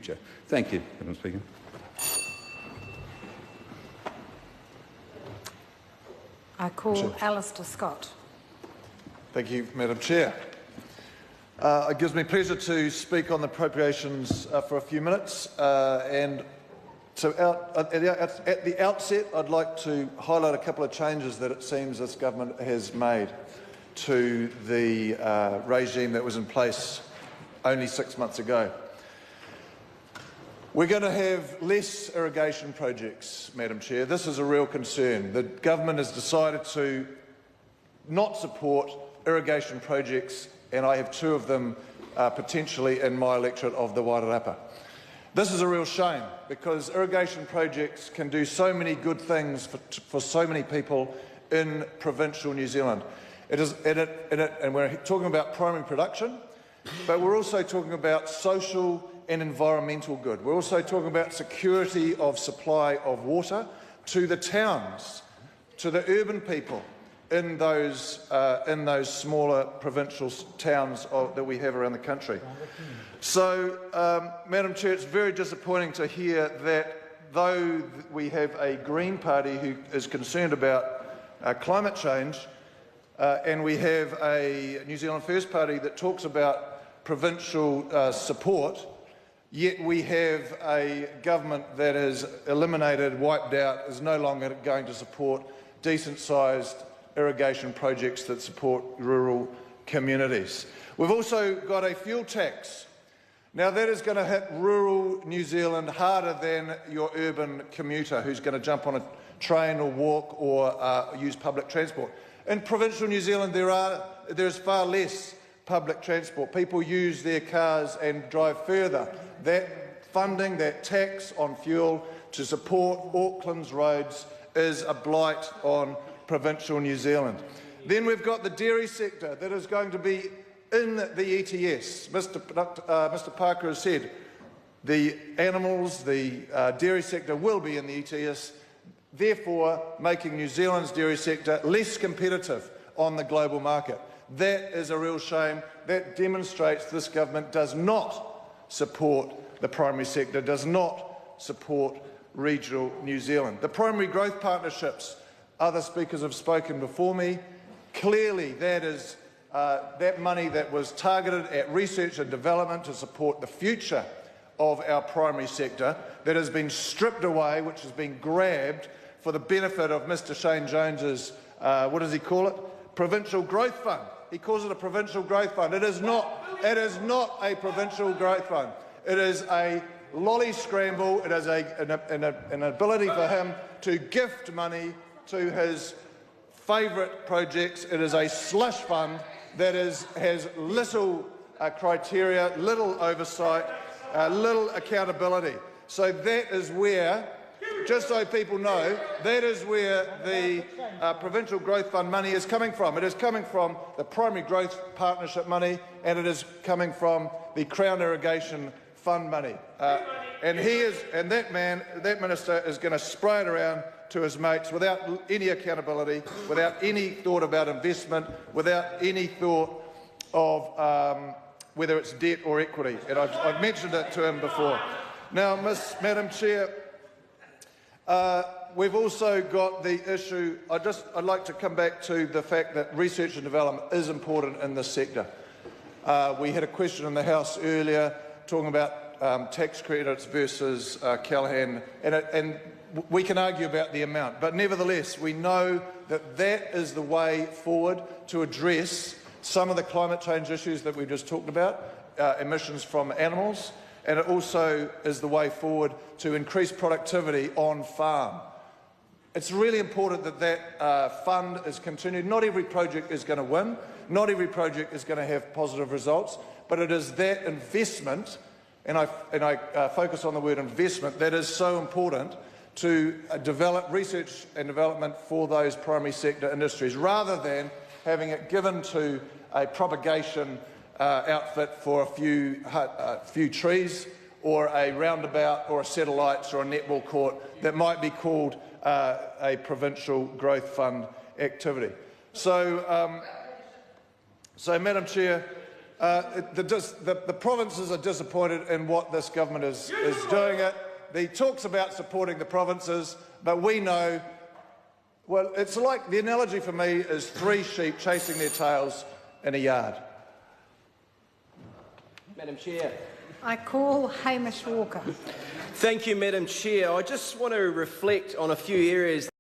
future. Thank you, Madam Speaker. I call Alastair Scott. Thank you, Madam Chair. It gives me pleasure to speak on the appropriations for a few minutes. At the outset, I'd like to highlight a couple of changes that it seems this government has made to the regime that was in place only 6 months ago. We're going to have less irrigation projects, Madam Chair. This is a real concern. The government has decided to not support irrigation projects, and I have two of them potentially in my electorate of the Wairarapa. This is a real shame because irrigation projects can do so many good things for so many people in provincial New Zealand. And we're talking about primary production, but we're also talking about social and environmental good. We're also talking about security of supply of water to the towns, to the urban people in those smaller provincial towns that we have around the country. So, Madam Chair, it's very disappointing to hear that though we have a Green Party who is concerned about climate change, and we have a New Zealand First Party that talks about provincial support, yet we have a government that is eliminated, wiped out, is no longer going to support decent-sized irrigation projects that support rural communities. We've also got a fuel tax. Now that is going to hit rural New Zealand harder than your urban commuter who's going to jump on a train or walk or use public transport. In provincial New Zealand there's far less public transport. People use their cars and drive further. That funding, that tax on fuel to support Auckland's roads is a blight on provincial New Zealand. Then we've got the dairy sector that is going to be in the ETS. Mr Parker has said the animals, the dairy sector will be in the ETS, therefore making New Zealand's dairy sector less competitive on the global market. That is a real shame. That demonstrates this government does not support the primary sector, does not support regional New Zealand. The primary growth partnerships, other speakers have spoken before me. Clearly that is that money that was targeted at research and development to support the future of our primary sector that has been stripped away, which has been grabbed for the benefit of Mr Shane Jones's, what does he call it? Provincial Growth Fund. He calls it a provincial growth fund. It is not a provincial growth fund. It is a lolly scramble. It is an ability for him to gift money to his favourite projects. It is a slush fund that has little criteria, little oversight, little accountability. So that is where, just so people know, that is where the Provincial Growth Fund money is coming from. It is coming from the Primary Growth Partnership money, and it is coming from the Crown Irrigation Fund money. And that minister is going to spray it around to his mates without any accountability, without any thought about investment, without any thought of whether it's debt or equity. And I've mentioned it to him before. Now, Madam Chair, we've also got the issue. I'd like to come back to the fact that research and development is important in this sector. We had a question in the House earlier talking about tax credits versus Callaghan, and we can argue about the amount, but nevertheless we know that that is the way forward to address some of the climate change issues that we've just talked about, emissions from animals, and it also is the way forward to increase productivity on farm. It's really important that that fund is continued. Not every project is going to win, not every project is going to have positive results, but it is that investment, and I focus on the word investment, that is so important to develop research and development for those primary sector industries, rather than having it given to a propagation outfit for a few trees, or a roundabout, or a satellites, or a netball court that might be called a provincial growth fund activity. So, Madam Chair, The provinces are disappointed in what this government is doing. He talks about supporting the provinces, but we know, well, it's like the analogy for me is 3 sheep chasing their tails in a yard. Madam Chair. I call Hamish Walker. Thank you, Madam Chair. I just want to reflect on a few areas